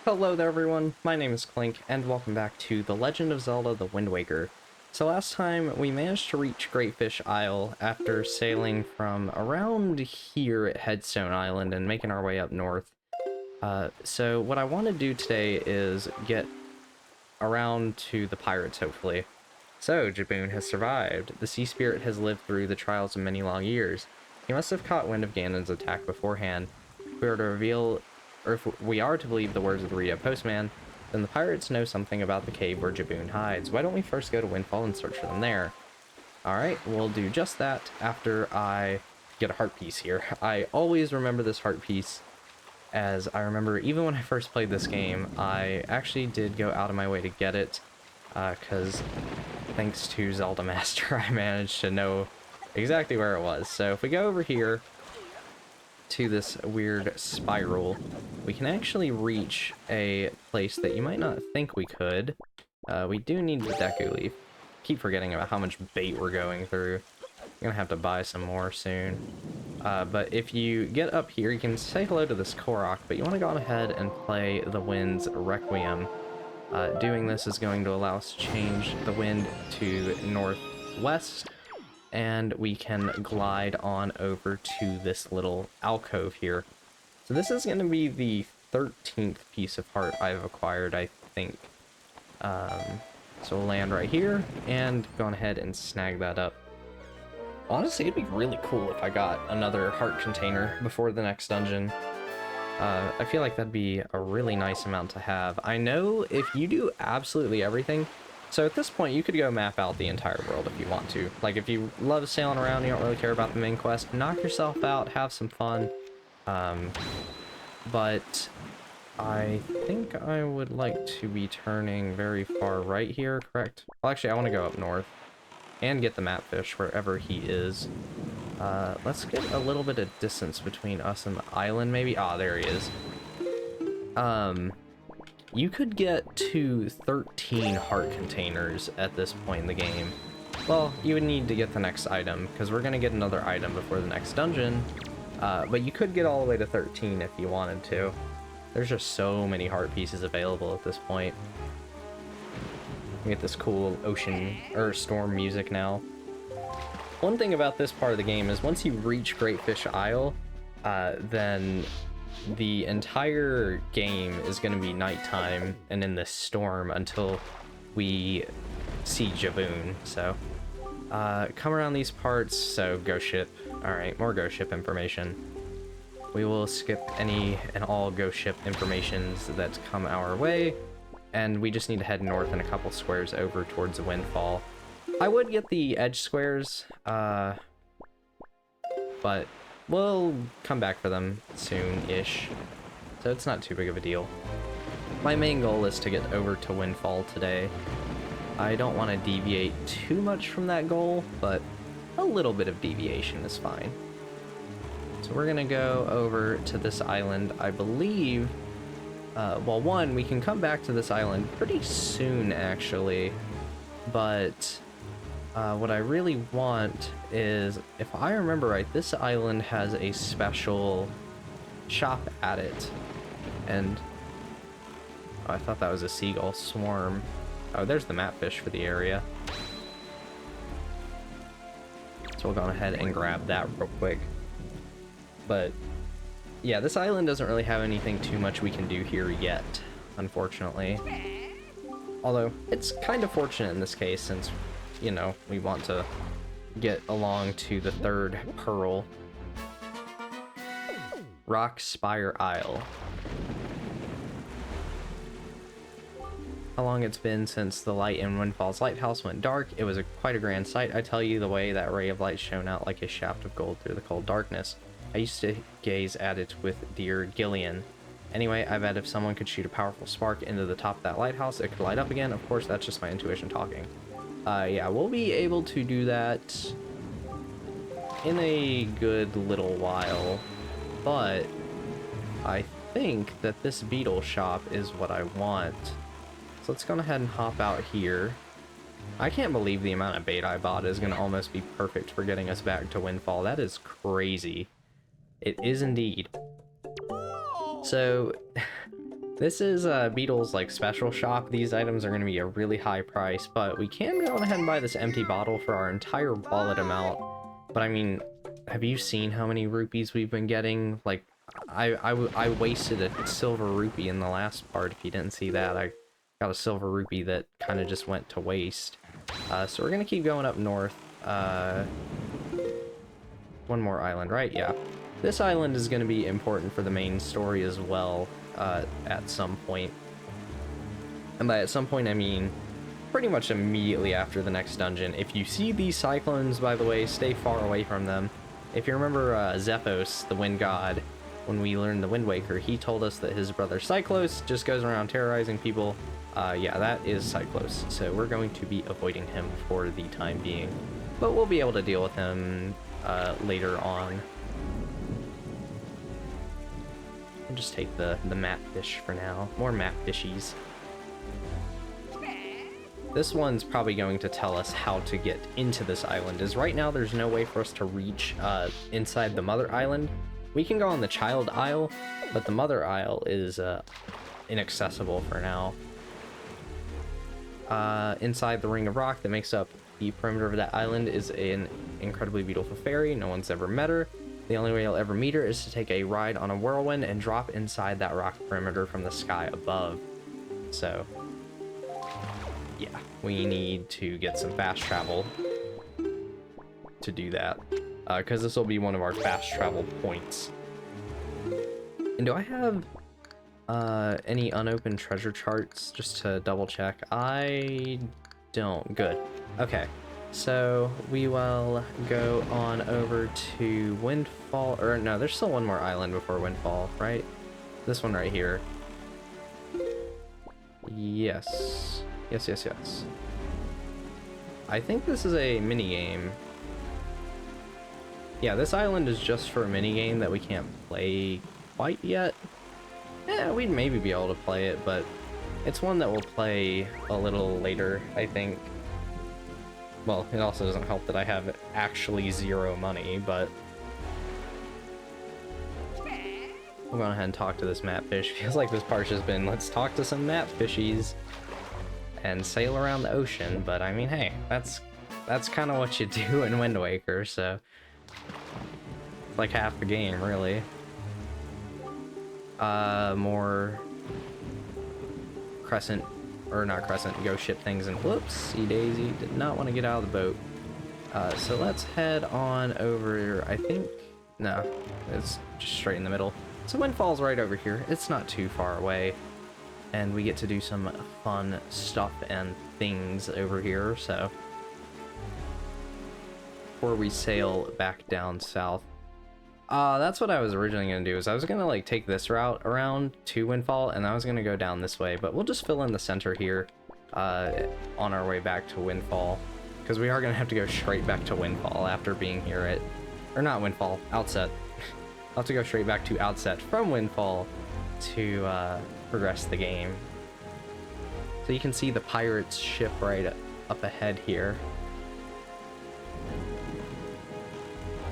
Hello there everyone, my name is Clink, and welcome back to The Legend of Zelda The Wind Waker. So last time, we managed to reach Greatfish Isle after sailing from around here at Headstone Island and making our way up north. So what I want to do today is get around to the pirates, hopefully. So, Jabun has survived. The sea spirit has lived through the trials of many long years. He must have caught wind of Ganon's attack beforehand. If we are to reveal, or if we are to believe the words of the Rio postman, then the pirates know something about the cave where Jabun hides. Why don't we first go to Windfall and search for them there? Alright, we'll do just that after I get a heart piece here. I always remember this heart piece, as I remember even when I first played this game, I actually did go out of my way to get it, because thanks to Zelda Master, I managed to know exactly where it was. So if we go over here to this weird spiral, we can actually reach a place that you might not think we could. We do need the Deku Leaf. Keep forgetting about how much bait we're going through. I'm gonna have to buy some more soon. But if you get up here, you can say hello to this Korok, but you want to go on ahead and play the Wind's Requiem. Doing this is going to allow us to change the wind to northwest, and we can glide on over to this little alcove here. So this is going to be the 13th piece of heart I've acquired, I think. So we'll land right here, and go on ahead and snag that up. Honestly, it'd be really cool if I got another heart container before the next dungeon. I feel like that'd be a really nice amount to have. I know if you do absolutely everything, so at this point you could go map out the entire world if you want to. Like if you love sailing around, you don't really care about the main quest, knock yourself out, have some fun. But I think I would like to be turning very far right here, correct? Well, actually I want to go up north and get the map fish wherever he is. Let's get a little bit of distance between us and the island, maybe. Ah, there he is. You could get to 13 heart containers at this point in the game. Well, you would need to get the next item, because we're going to get another item before the next dungeon. But you could get all the way to 13 if you wanted to. There's just so many heart pieces available at this point. We get this cool ocean, or storm music now. One thing about this part of the game is once you reach Greatfish Isle, then the entire game is going to be nighttime and in this storm until we see Jabun. So, come around these parts, so ghost ship. Alright, more ghost ship information. We will skip any and all ghost ship informations that come our way, and we just need to head north and a couple squares over towards the Windfall. I would get the edge squares, but we'll come back for them soon-ish, so it's not too big of a deal. My main goal is to get over to Windfall today. I don't want to deviate too much from that goal, but a little bit of deviation is fine. So we're gonna go over to this island, I believe. Well, one, we can come back to this island pretty soon, actually, but what I really want is, if I remember right, this island has a special shop at it, and oh, I thought that was a seagull swarm. Oh, there's the map fish for the area. So we'll go ahead and grab that real quick. But yeah, this island doesn't really have anything too much we can do here yet, unfortunately. Although, it's kind of fortunate in this case, since, you know, we want to get along to the third pearl. Rock Spire Isle. How long it's been since the light in Windfall's lighthouse went dark. It was quite a grand sight, I tell you, the way that ray of light shone out like a shaft of gold through the cold darkness. I used to gaze at it with dear Gillian. Anyway, I bet if someone could shoot a powerful spark into the top of that lighthouse, it could light up again. Of course, that's just my intuition talking. Yeah, we'll be able to do that in a good little while, but I think that this beetle shop is what I want. So let's go ahead and hop out here. I can't believe the amount of bait I bought is going to almost be perfect for getting us back to Windfall. That is crazy. It is indeed. So, This is Beetle's like special shop. These items are going to be a really high price, but we can go ahead and buy this empty bottle for our entire wallet amount. But I mean, have you seen how many rupees we've been getting? Like, I wasted a silver rupee in the last part. If you didn't see that, I got a silver rupee that kind of just went to waste. So we're going to keep going up north. One more island, right? Yeah. This island is going to be important for the main story as well, at some point. And by at some point, I mean pretty much immediately after the next dungeon. If you see these cyclones, by the way, stay far away from them. If you remember Zephos, the wind god, when we learned the Wind Waker, he told us that his brother Cyclos just goes around terrorizing people. Yeah, that is Cyclos, so we're going to be avoiding him for the time being. But we'll be able to deal with him later on. I'll just take the map fish for now. More map fishies. This one's probably going to tell us how to get into this island, as right now there's no way for us to reach inside the Mother Island. We can go on the Child Isle, but the Mother Isle is inaccessible for now. Inside the ring of rock that makes up the perimeter of that island is an incredibly beautiful fairy. No one's ever met her. The only way you'll ever meet her is to take a ride on a whirlwind and drop inside that rock perimeter from the sky above. So, yeah, we need to get some fast travel to do that, because this will be one of our fast travel points. And do I have any unopened treasure charts, just to double check? I don't. Good. Okay, so we will go on over to Windfall, or no, there's still one more island before Windfall, right? This one right here. Yes. Yes. I think this is a mini game. Yeah, this island is just for a mini game that we can't play quite yet. Yeah, we'd maybe be able to play it, but it's one that we'll play a little later, I think. Well, it also doesn't help that I have actually 0 money, but we'll go ahead and talk to this map fish. Feels like this part's just been, let's talk to some map fishies and sail around the ocean, but I mean, hey, that's kind of what you do in Wind Waker, so it's like half the game, really. More crescent, or not crescent, ghost ship things, and whoopsie daisy, did not want to get out of the boat. So let's head on over, I think, no, it's just straight in the middle. So Windfall's right over here, it's not too far away, and we get to do some fun stuff and things over here, so before we sail back down south. That's what I was originally going to do, is I was going to like take this route around to Windfall, and I was going to go down this way, but we'll just fill in the center here on our way back to Windfall, because we are going to have to go straight back to Windfall after being here at, or not Windfall, Outset. I'll have to go straight back to Outset from Windfall to progress the game. So you can see the pirate's ship right up ahead here.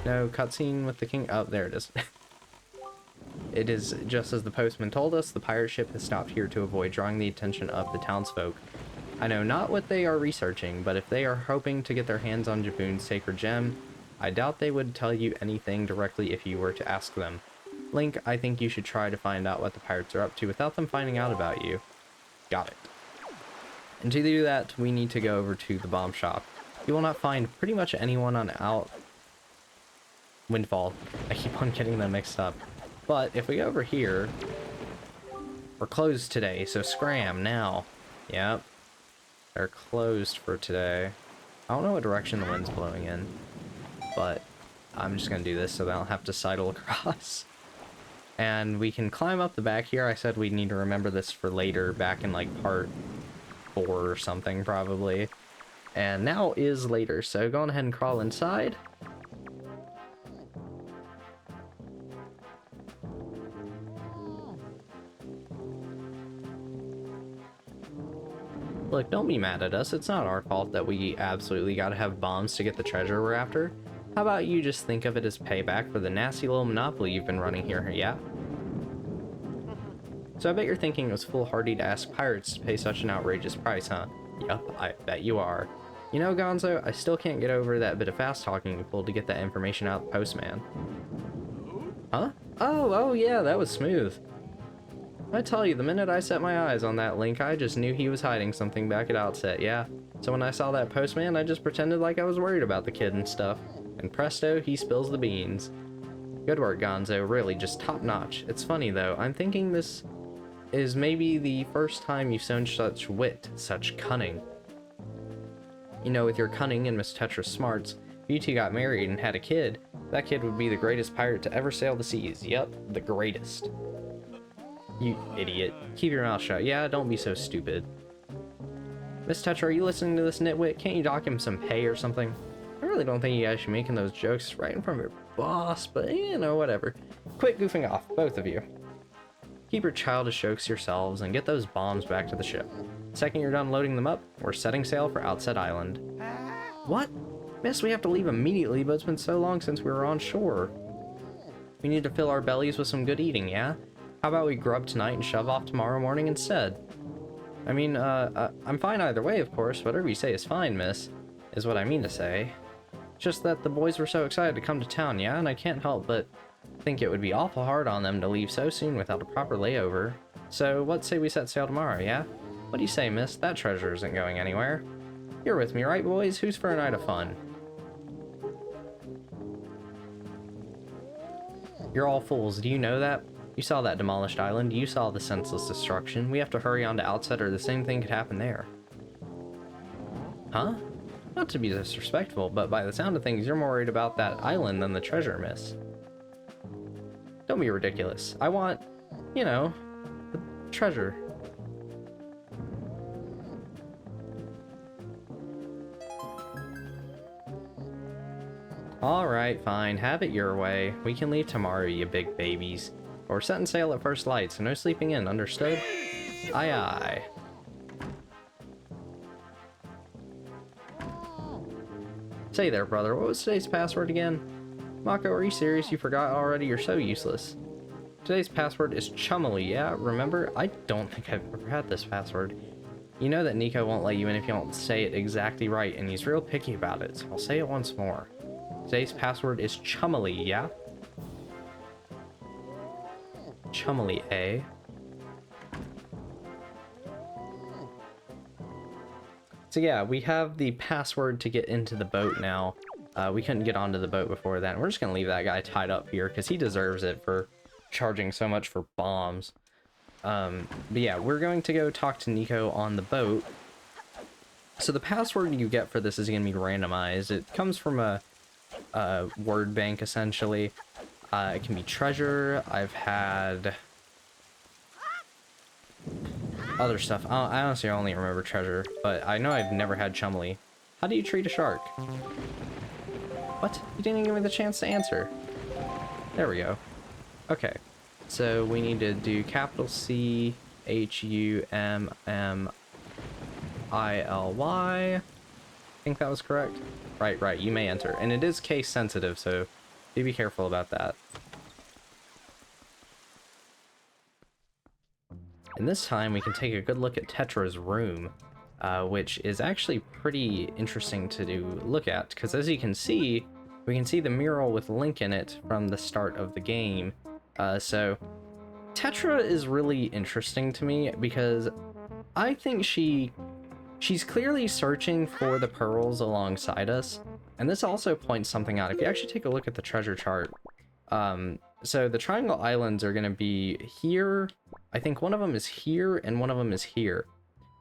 No cutscene with the king. Oh, there it is. It is just as the postman told us. The pirate ship has stopped here to avoid drawing the attention of the townsfolk. I know not what they are researching, but if they are hoping to get their hands on Jabun's sacred gem, I doubt they would tell you anything directly if you were to ask them. Link, I think you should try to find out what the pirates are up to without them finding out about you. Got it. And to do that, we need to go over to the bomb shop. You will not find pretty much anyone on Windfall. I keep on getting them mixed up. But if we go over here, we're closed today, so scram now. Yep. They're closed for today. I don't know what direction the wind's blowing in, but I'm just gonna do this so that I don't have to sidle across. And we can climb up the back here. I said we need to remember this for later, back in like part 4 or something probably. And now is later, so go on ahead and crawl inside. Look, don't be mad at us. It's not our fault that we absolutely gotta have bombs to get the treasure we're after. How about you just think of it as payback for the nasty little monopoly you've been running here, yeah? So I bet you're thinking it was foolhardy to ask pirates to pay such an outrageous price, huh? Yup, I bet you are. You know, Gonzo, I still can't get over that bit of fast-talking you pulled to get that information out of the postman. Huh? Oh yeah, that was smooth. I tell you, the minute I set my eyes on that link, I just knew he was hiding something back at Outset, yeah. So when I saw that postman, I just pretended like I was worried about the kid and stuff. And presto, he spills the beans. Good work, Gonzo, really, just top-notch. It's funny, though, I'm thinking this is maybe the first time you've shown such wit, such cunning. You know, with your cunning and Miss Tetra's smarts, if you two got married and had a kid, that kid would be the greatest pirate to ever sail the seas. Yep, the greatest. You idiot. Keep your mouth shut. Yeah, don't be so stupid. Miss Tetra, are you listening to this nitwit? Can't you dock him some pay or something? I really don't think you guys should be making those jokes right in front of your boss, but you know, whatever. Quit goofing off, both of you. Keep your childish jokes to yourselves and get those bombs back to the ship. The second you're done loading them up, we're setting sail for Outset Island. What? Miss, we have to leave immediately, but it's been so long since we were on shore. We need to fill our bellies with some good eating, yeah? How about we grub tonight and shove off tomorrow morning instead? I mean, I'm fine either way, of course. Whatever you say is fine, miss, is what I mean to say. Just that the boys were so excited to come to town, yeah? And I can't help but think it would be awful hard on them to leave so soon without a proper layover. So, what say we set sail tomorrow, yeah? What do you say, miss? That treasure isn't going anywhere. You're with me, right, boys? Who's for a night of fun? You're all fools. Do you know that? You saw that demolished island. You saw the senseless destruction. We have to hurry on to Outset or the same thing could happen there. Huh? Not to be disrespectful, but by the sound of things, you're more worried about that island than the treasure, miss. Don't be ridiculous. I want, you know, the treasure. Alright, fine. Have it your way. We can leave tomorrow, you big babies. But we're setting sail at first light, so no sleeping in, understood? Aye aye. Say there, brother, what was today's password again? Mako, are you serious? You forgot already? You're so useless. Today's password is chummily, yeah? Remember? I don't think I've ever had this password. You know that Nico won't let you in if you don't say it exactly right, and he's real picky about it, so I'll say it once more. Today's password is chummily, yeah? Chummily, eh? So yeah, we have the password to get into the boat now. We couldn't get onto the boat before that. We're just gonna leave that guy tied up here because he deserves it for charging so much for bombs. But yeah, we're going to go talk to Nico on the boat. So the password you get for this is gonna be randomized. It comes from a word bank essentially. It can be treasure. I've had other stuff. I honestly only remember treasure, but I know I've never had chummily. How do you treat a shark? What? You didn't even give me the chance to answer. There we go. Okay, so we need to do capital C H U M M I L Y. I think that was correct. Right. You may enter, and it is case sensitive, so do be careful about that. And this time we can take a good look at Tetra's room, which is actually pretty interesting to look at, because as you can see, we can see the mural with Link in it from the start of the game. So Tetra is really interesting to me because I think she's clearly searching for the pearls alongside us, and this also points something out. If you actually take a look at the treasure chart, so the Triangle Islands are going to be here. I think one of them is here and one of them is here.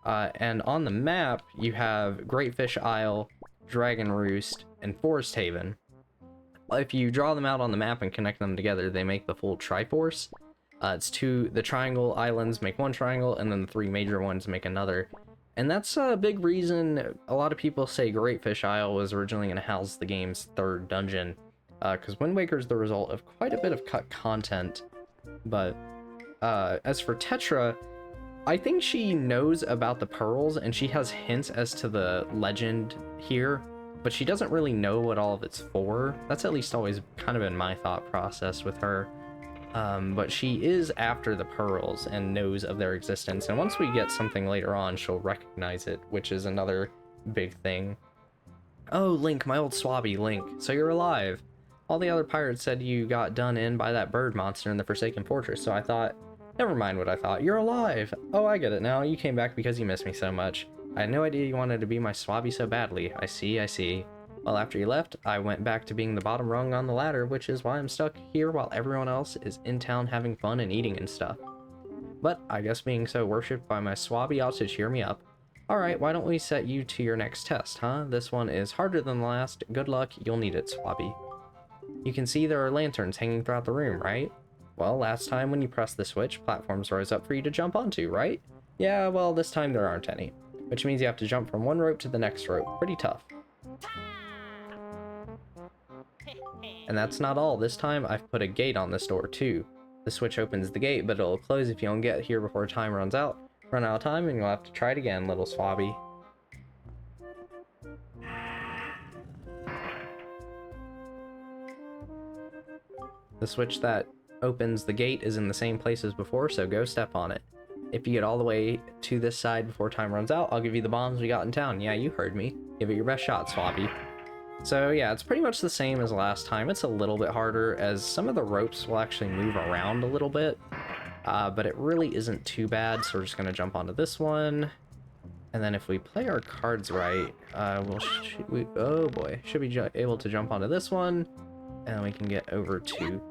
And on the map, you have Greatfish Isle, Dragon Roost, and Forest Haven. If you draw them out on the map and connect them together, they make the full Triforce. The Triangle Islands make one triangle, and then the three major ones make another. And that's a big reason a lot of people say Greatfish Isle was originally going to house the game's third dungeon. Because Wind Waker is the result of quite a bit of cut content. But as for Tetra, I think she knows about the pearls and she has hints as to the legend here, but she doesn't really know what all of it's for. That's at least always kind of been my thought process with her. But she is after the pearls and knows of their existence. And once we get something later on, she'll recognize it, which is another big thing. Oh, Link, my old swabby Link. So you're alive. All the other pirates said you got done in by that bird monster in the Forsaken Fortress, so I thought, never mind what I thought, you're alive! Oh, I get it now, you came back because you missed me so much. I had no idea you wanted to be my swabby so badly. I see, I see. Well, after you left, I went back to being the bottom rung on the ladder, which is why I'm stuck here while everyone else is in town having fun and eating and stuff. But I guess being so worshipped by my swabby ought to cheer me up. Alright, why don't we set you to your next test, huh? This one is harder than the last. Good luck, you'll need it, swabby. You can see there are lanterns hanging throughout the room, right? Well, last time when you pressed the switch, platforms rose up for you to jump onto, right? Yeah, well, this time there aren't any. Which means you have to jump from one rope to the next rope. Pretty tough. And that's not all. This time I've put a gate on this door too. The switch opens the gate, but it'll close if you don't get here before time runs out. Run out of time and you'll have to try it again, little swabby. The switch that opens the gate is in the same place as before, so go step on it. If you get all the way to this side before time runs out, I'll give you the bombs we got in town. Yeah, you heard me. Give it your best shot, swabby. So yeah, it's pretty much the same as last time. It's a little bit harder as some of the ropes will actually move around a little bit. But it really isn't too bad, so we're just going to jump onto this one. And then if we play our cards right, oh boy, should be able to jump onto this one. And we can get over to...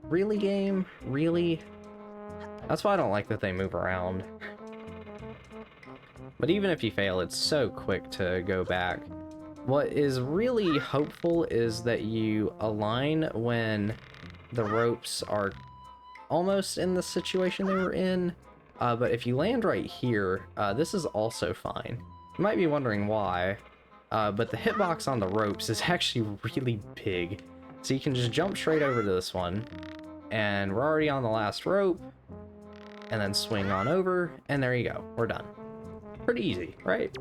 Really, game? Really? That's why I don't like that they move around. But even if you fail, it's so quick to go back. What is really hopeful is that you align when the ropes are almost in the situation they were in. But if you land right here, this is also fine. You might be wondering why, but the hitbox on the ropes is actually really big. So you can just jump straight over to this one, and we're already on the last rope, and then swing on over, and there you go, we're done. Pretty easy, right?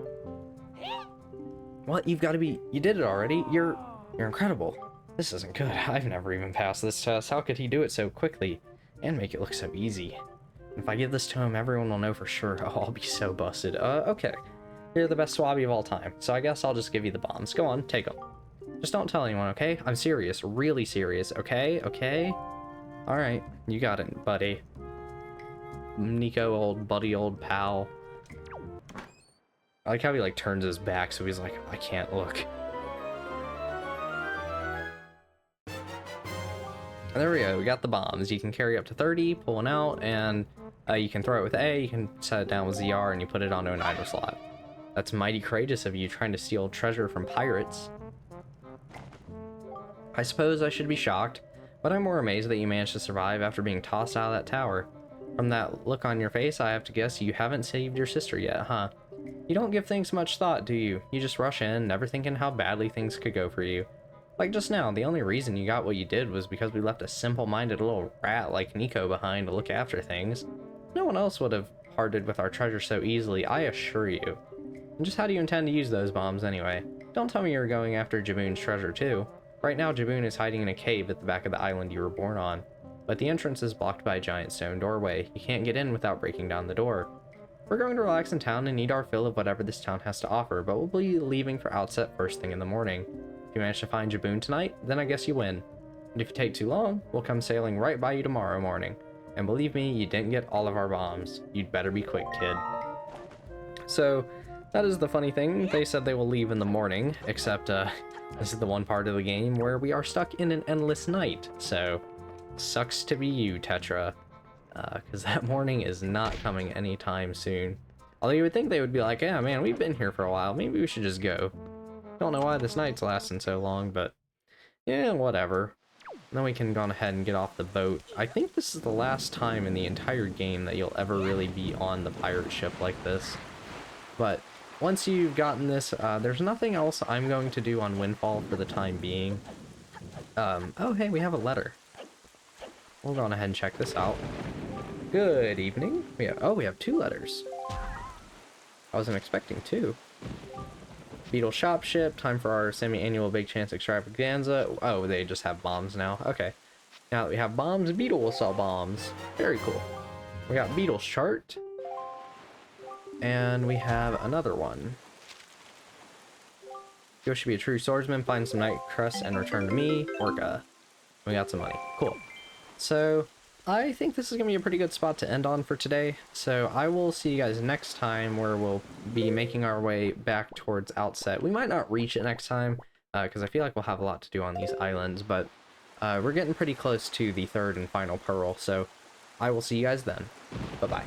What? You've got to be... You did it already? You're incredible. This isn't good. I've never even passed this test. How could he do it so quickly and make it look so easy? If I give this to him, everyone will know for sure. Oh, I'll be so busted. Okay. You're the best swabby of all time, so I guess I'll just give you the bombs. Go on, take them. Just don't tell anyone, okay? I'm serious. Really serious, okay? Okay? Alright, you got it, buddy. Nico, old buddy, old pal. I like how he, like, turns his back, so he's like, I can't look. And there we go, we got the bombs. You can carry up to 30, pull one out, and you can throw it with A, you can set it down with ZR, and you put it onto an item slot. That's mighty courageous of you, trying to steal treasure from pirates. I suppose I should be shocked, but I'm more amazed that you managed to survive after being tossed out of that tower. From that look on your face, I have to guess you haven't saved your sister yet, huh? You don't give things much thought, do you? You just rush in, never thinking how badly things could go for you. Like just now, the only reason you got what you did was because we left a simple-minded little rat like Nico behind to look after things. No one else would have parted with our treasure so easily, I assure you. And just how do you intend to use those bombs anyway? Don't tell me you're going after Jabun's treasure too. Right now, Jabun is hiding in a cave at the back of the island you were born on. But the entrance is blocked by a giant stone doorway. You can't get in without breaking down the door. We're going to relax in town and eat our fill of whatever this town has to offer, but we'll be leaving for Outset first thing in the morning. If you manage to find Jabun tonight, then I guess you win. And if you take too long, we'll come sailing right by you tomorrow morning. And believe me, you didn't get all of our bombs. You'd better be quick, kid. So, that is the funny thing. They said they will leave in the morning, except, this is the one part of the game where we are stuck in an endless night. So, sucks to be you, Tetra. Because that morning is not coming anytime soon. Although you would think they would be like, yeah, man, we've been here for a while. Maybe we should just go. Don't know why this night's lasting so long, but yeah, whatever. Then we can go ahead and get off the boat. I think this is the last time in the entire game that you'll ever really be on the pirate ship like this. But once you've gotten this, there's nothing else I'm going to do on Windfall for the time being. Oh, hey, we have a letter. We'll go on ahead and check this out. Good evening. We have 2 letters. I wasn't expecting 2. Beetle shop ship. Time for our semi-annual big chance extravaganza. Oh, they just have bombs now. Okay. Now that we have bombs, Beetle will sell bombs. Very cool. We got Beetle's chart. And we have another one. You should be a true swordsman, find some night crust and return to me. Orca. We got some money. Cool. So, I think this is going to be a pretty good spot to end on for today. So, I will see you guys next time where we'll be making our way back towards Outset. We might not reach it next time, because I feel like we'll have a lot to do on these islands, but we're getting pretty close to the third and final pearl. So, I will see you guys then. Bye-bye.